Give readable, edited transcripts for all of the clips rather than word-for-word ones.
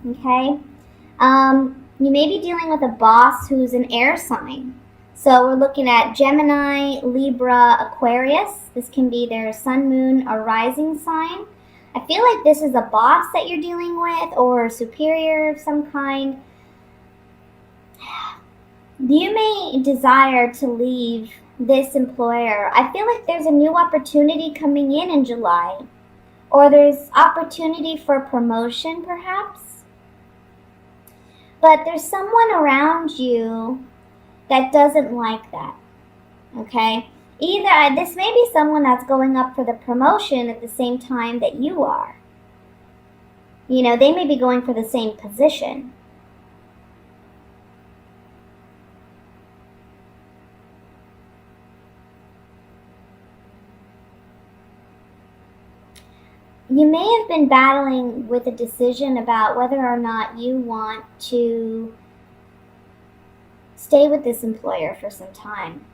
Okay? You may be dealing with a boss who's an air sign. So we're looking at Gemini, Libra, Aquarius. This can be their sun, moon, or rising sign. I feel like this is a boss that you're dealing with or a superior of some kind. You may desire to leave this employer. I feel like there's a new opportunity coming in July, or there's opportunity for promotion perhaps. But there's someone around you that doesn't like that, okay? Either this may be someone that's going up for the promotion at the same time that you are. You know, they may be going for the same position. You may have been battling with a decision about whether or not you want to stay with this employer for some time.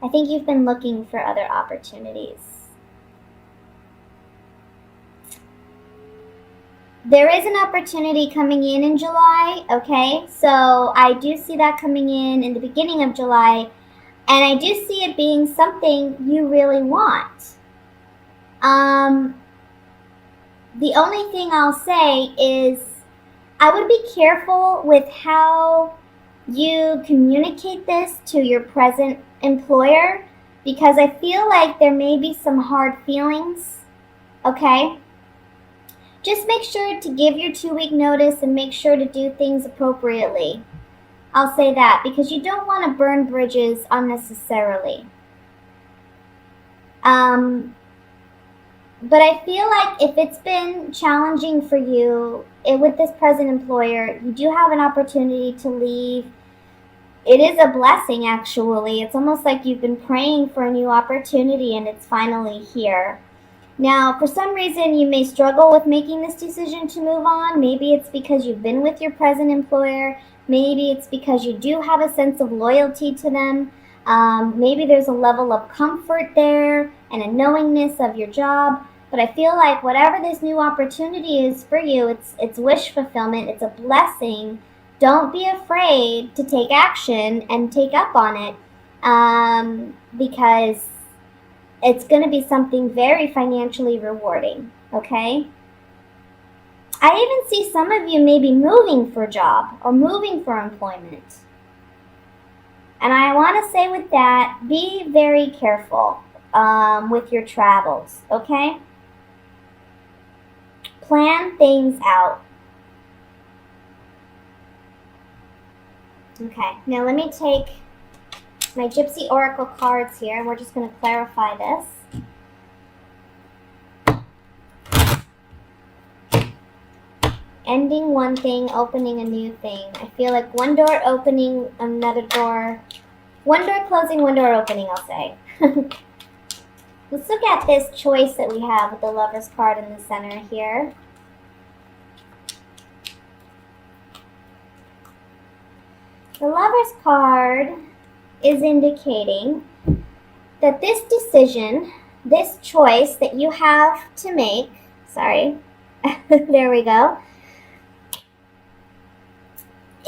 I think you've been looking for other opportunities. There is an opportunity coming in July, okay? So I do see that coming in the beginning of July. And I do see it being something you really want. The only thing I'll say is I would be careful with how you communicate this to your present employer, because I feel like there may be some hard feelings, okay? Just make sure to give your 2-week notice and make sure to do things appropriately. I'll say that, because you don't want to burn bridges unnecessarily. But I feel like if it's been challenging for you with this present employer, you do have an opportunity to leave. It is a blessing, actually. It's almost like you've been praying for a new opportunity and it's finally here. Now, for some reason, you may struggle with making this decision to move on. Maybe it's because you've been with your present employer. Maybe it's because you do have a sense of loyalty to them. Maybe there's a level of comfort there and a knowingness of your job. But I feel like whatever this new opportunity is for you, it's wish fulfillment. It's a blessing. Don't be afraid to take action and take up on it, because it's going to be something very financially rewarding, okay? I even see some of you maybe moving for a job or moving for employment. And I want to say with that, be very careful with your travels, okay? Plan things out. Okay, now let me take my Gypsy Oracle cards here, and we're just going to clarify this. Ending one thing, opening a new thing. I feel like one door opening, another door. One door closing, one door opening, I'll say. Let's look at this choice that we have with the Lover's card in the center here. The Lover's card is indicating that this decision, this choice that you have to make, sorry, there we go.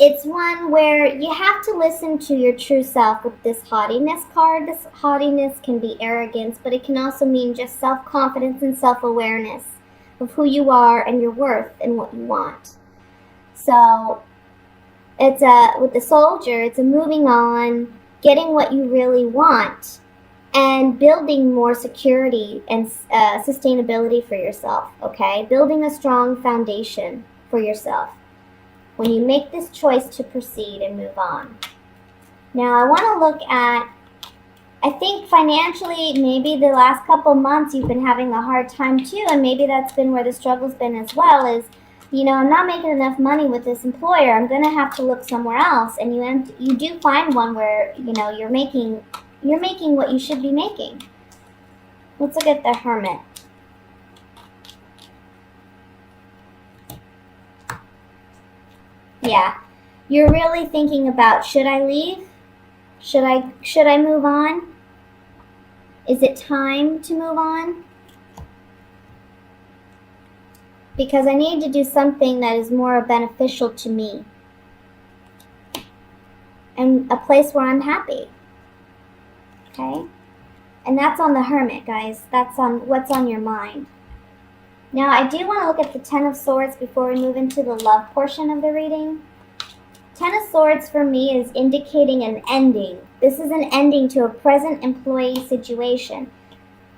It's one where you have to listen to your true self with this haughtiness card. This haughtiness can be arrogance, but it can also mean just self-confidence and self-awareness of who you are and your worth and what you want. So it's with the Soldier, it's a moving on, getting what you really want, and building more security and sustainability for yourself, okay? Building a strong foundation for yourself when you make this choice to proceed and move on. Now, I want to look at, I think financially, maybe the last couple months you've been having a hard time too, and maybe that's been where the struggle's been as well, is, you know, I'm not making enough money with this employer. I'm going to have to look somewhere else. And you do find one where, you know, you're making what you should be making. Let's look at the Hermit. Yeah, you're really thinking about, should I leave? Should I move on? Is it time to move on? because I need to do something that is more beneficial to me and a place where I'm happy. Okay? And that's on the Hermit, guys. That's on what's on your mind. Now, I do want to look at the Ten of Swords before we move into the love portion of the reading. Ten of Swords for me is indicating an ending. This is an ending to a present employee situation.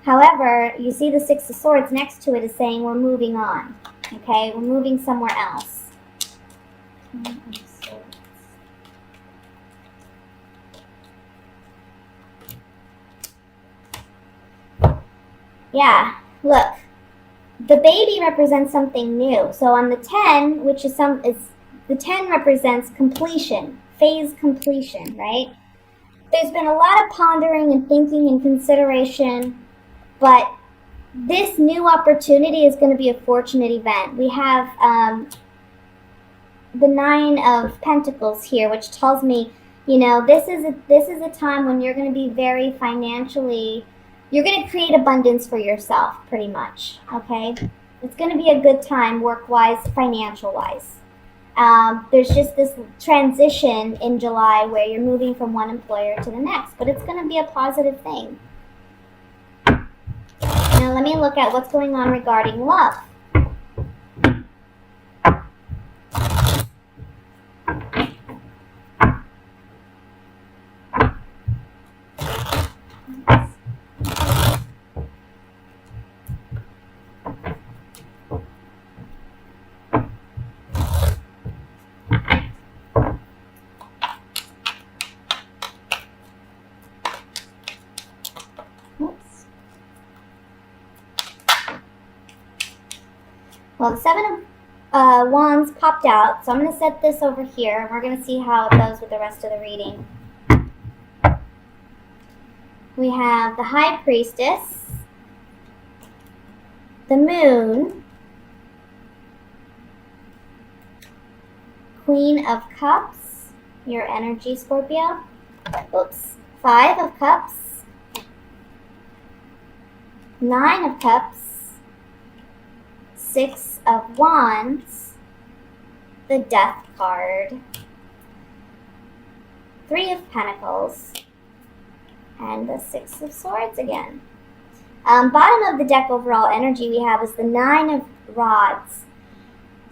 However, you see the Six of Swords next to it is saying we're moving on. Okay, we're moving somewhere else. Yeah, look. The baby represents something new. So on the 10, which is the 10 represents completion, phase completion, right? There's been a lot of pondering and thinking and consideration, but this new opportunity is going to be a fortunate event. We have the Nine of Pentacles here, which tells me, you know, this is a time when you're going to be very financially, you're going to create abundance for yourself, pretty much, okay? It's going to be a good time, work-wise, financial-wise. There's just this transition in July where you're moving from one employer to the next, but it's going to be a positive thing. Now let me look at what's going on regarding love. Well, the Seven of Wands popped out, so I'm going to set this over here, and we're going to see how it goes with the rest of the reading. We have the High Priestess, the Moon, Queen of Cups, your energy, Scorpio. Oops. Five of Cups, Nine of Cups, Six of Wands, the Death card, Three of Pentacles, and the Six of Swords again. Bottom of the deck overall energy we have is the Nine of Rods.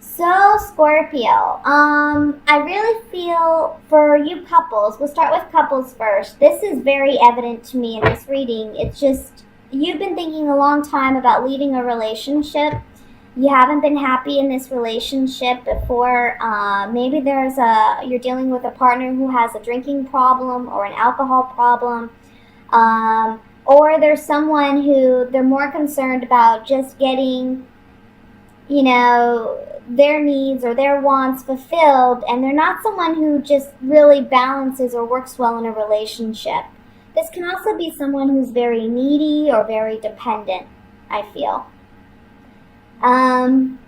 So, Scorpio, I really feel for you couples, we'll start with couples first. This is very evident to me in this reading. It's just, you've been thinking a long time about leaving a relationship. You haven't been happy in this relationship before. Maybe you're dealing with a partner who has a drinking problem or an alcohol problem. Or there's someone who they're more concerned about just getting, you know, their needs or their wants fulfilled, and they're not someone who just really balances or works well in a relationship. This can also be someone who's very needy or very dependent, I feel. You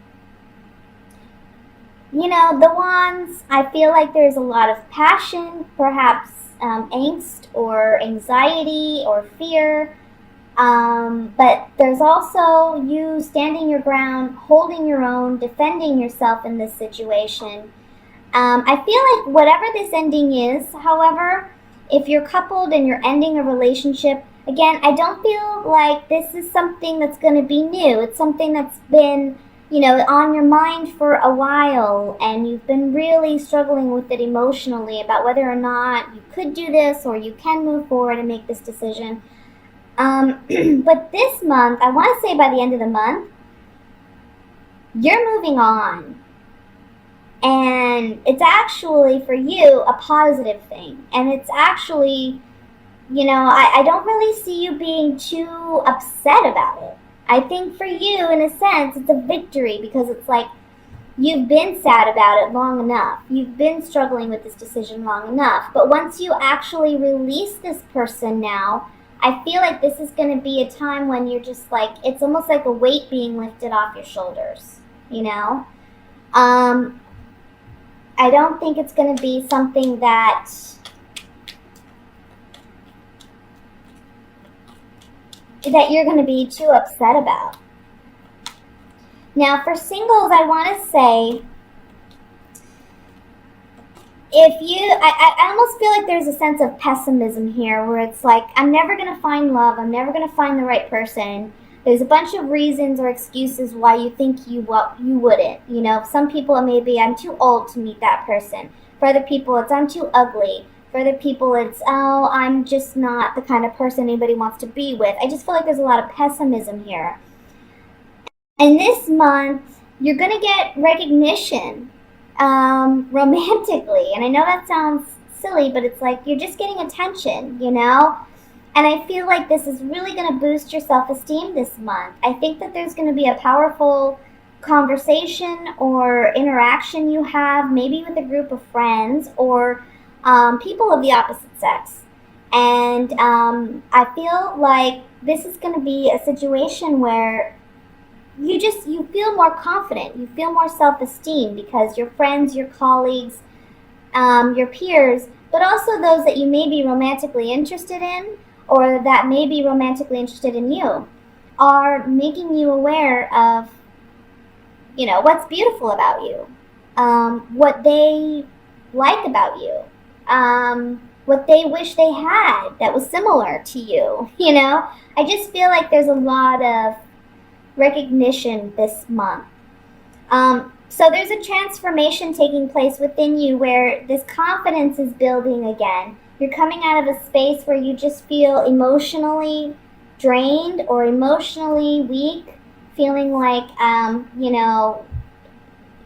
know, the Wands, I feel like there's a lot of passion, perhaps angst or anxiety or fear. But there's also you standing your ground, holding your own, defending yourself in this situation. I feel like whatever this ending is, however, if you're coupled and you're ending a relationship, again, I don't feel like this is something that's going to be new. It's something that's been, you know, on your mind for a while, and you've been really struggling with it emotionally about whether or not you could do this or you can move forward and make this decision. But this month, I want to say by the end of the month, you're moving on. And it's actually, for you, a positive thing. And it's actually, you know, I don't really see you being too upset about it. I think for you, in a sense, it's a victory, because it's like you've been sad about it long enough. You've been struggling with this decision long enough. But once you actually release this person now, I feel like this is going to be a time when you're just like, it's almost like a weight being lifted off your shoulders, you know? I don't think it's going to be something that you're going to be too upset about. Now, for singles, I want to say, if you, I almost feel like there's a sense of pessimism here where it's like, I'm never going to find love. I'm never going to find the right person. There's a bunch of reasons or excuses why you think you wouldn't. You know, some people it may be, I'm too old to meet that person. For other people, it's, I'm too ugly. For other people, it's, oh, I'm just not the kind of person anybody wants to be with. I just feel like there's a lot of pessimism here. And this month, you're going to get recognition romantically. And I know that sounds silly, but it's like you're just getting attention, you know? And I feel like this is really going to boost your self esteem this month. I think that there's going to be a powerful conversation or interaction you have, maybe with a group of friends or people of the opposite sex. And I feel like this is going to be a situation where you feel more confident, you feel more self-esteem because your friends, your colleagues, your peers, but also those that you may be romantically interested in or that may be romantically interested in you are making you aware of, you know, what's beautiful about you, what they like about you, what they wish they had that was similar to you. You know, I just feel like there's a lot of recognition this month. So there's a transformation taking place within you where this confidence is building again. You're coming out of a space where you just feel emotionally drained or emotionally weak, feeling like, you know,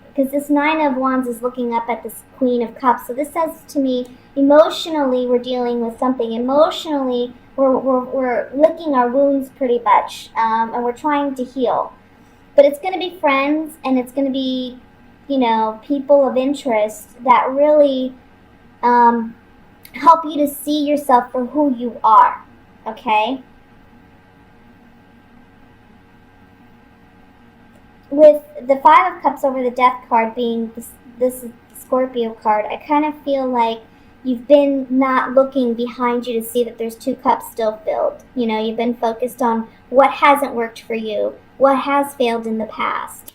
because this Nine of Wands is looking up at this Queen of Cups. So this says to me, emotionally, we're dealing with something. Emotionally, we're licking our wounds pretty much, and we're trying to heal. But it's going to be friends, and it's going to be, you know, people of interest that really help you to see yourself for who you are. Okay? With the Five of Cups over the Death card being this Scorpio card, I kind of feel like you've been not looking behind you to see that there's two cups still filled. You know, you've been focused on what hasn't worked for you, what has failed in the past.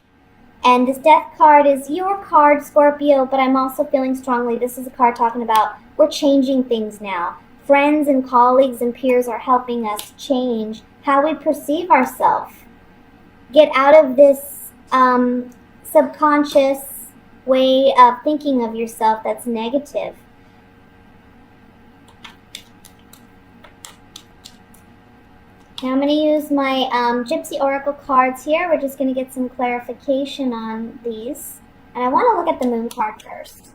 And this Death card is your card, Scorpio, but I'm also feeling strongly this is a card talking about we're changing things now. Friends and colleagues and peers are helping us change how we perceive ourselves. Get out of this subconscious way of thinking of yourself that's negative. Now I'm going to use my Gypsy Oracle cards here. We're just going to get some clarification on these. And I want to look at the Moon card first.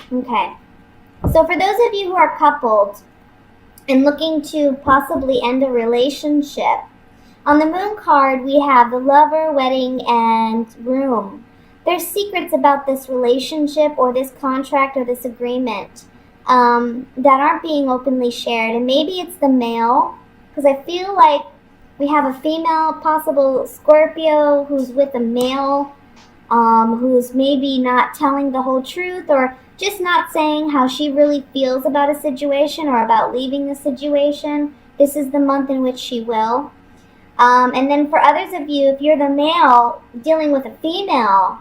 Okay, so for those of you who are coupled and looking to possibly end a relationship, on the Moon card we have the Lover, Wedding, and Groom. There's secrets about this relationship or this contract or this agreement that aren't being openly shared. And maybe it's the male, because I feel like we have a female, possible Scorpio, who's with a male, who's maybe not telling the whole truth or just not saying how she really feels about a situation or about leaving the situation. This is the month in which she will. And then for others of you, if you're the male dealing with a female,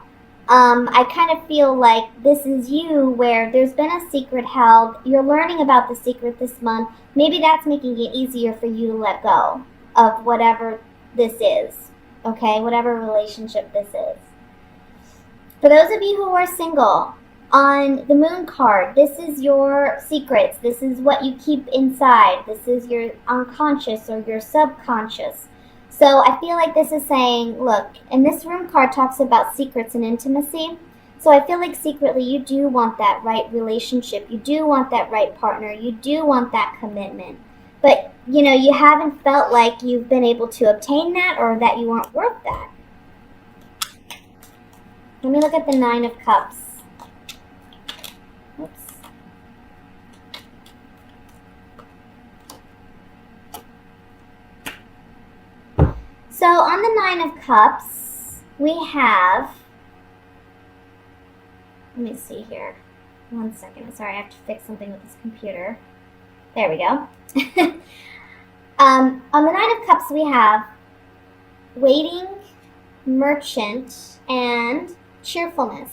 I kind of feel like this is you where there's been a secret held. You're learning about the secret this month. Maybe that's making it easier for you to let go of whatever this is, okay? Whatever relationship this is. For those of you who are single, on the Moon card, this is your secrets. This is what you keep inside. This is your unconscious or your subconscious. So I feel like this is saying, look, and this Room card talks about secrets and intimacy. So I feel like secretly you do want that right relationship. You do want that right partner. You do want that commitment. But, you know, you haven't felt like you've been able to obtain that or that you aren't worth that. Let me look at the Nine of Cups. Oops. So on the Nine of Cups, we have Let me see here. 1 second. Sorry, I have to fix something with this computer. There we go. On the Nine of Cups, we have waiting, merchant, and cheerfulness.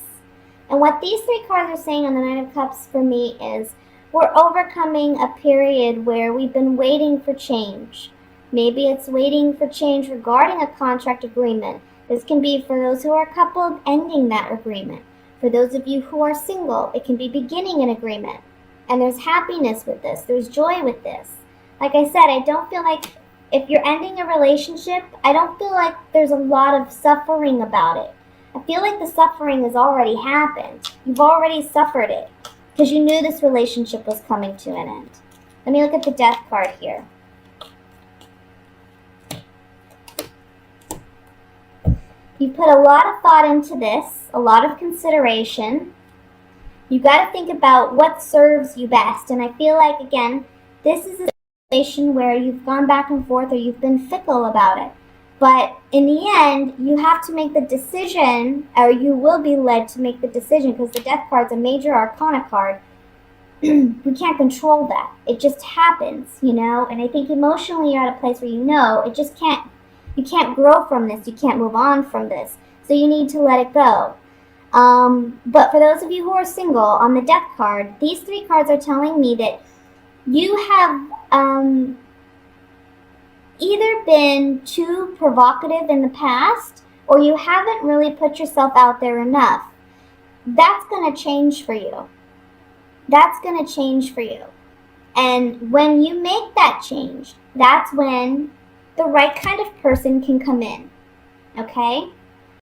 And what these three cards are saying on the Nine of Cups for me is we're overcoming a period where we've been waiting for change. Maybe it's waiting for change regarding a contract agreement. This can be for those who are coupled, ending that agreement. For those of you who are single, it can be beginning an agreement. And there's happiness with this. There's joy with this. Like I said, I don't feel like if you're ending a relationship, I don't feel like there's a lot of suffering about it. I feel like the suffering has already happened. You've already suffered it because you knew this relationship was coming to an end. Let me look at the Death card here. You put a lot of thought into this, a lot of consideration. You got to think about what serves you best. And I feel like, again, this is a situation where you've gone back and forth or you've been fickle about it. But in the end, you have to make the decision, or you will be led to make the decision, because the Death card's a major arcana card. We can't control that. It just happens, you know? And I think emotionally you're at a place where you know it just can't, you can't grow from this. You can't move on from this. So you need to let it go. But for those of you who are single, on the Death card, these three cards are telling me that you have either been too provocative in the past, or you haven't really put yourself out there enough. That's going to change for you. That's going to change for you. And when you make that change, that's when the right kind of person can come in. Okay?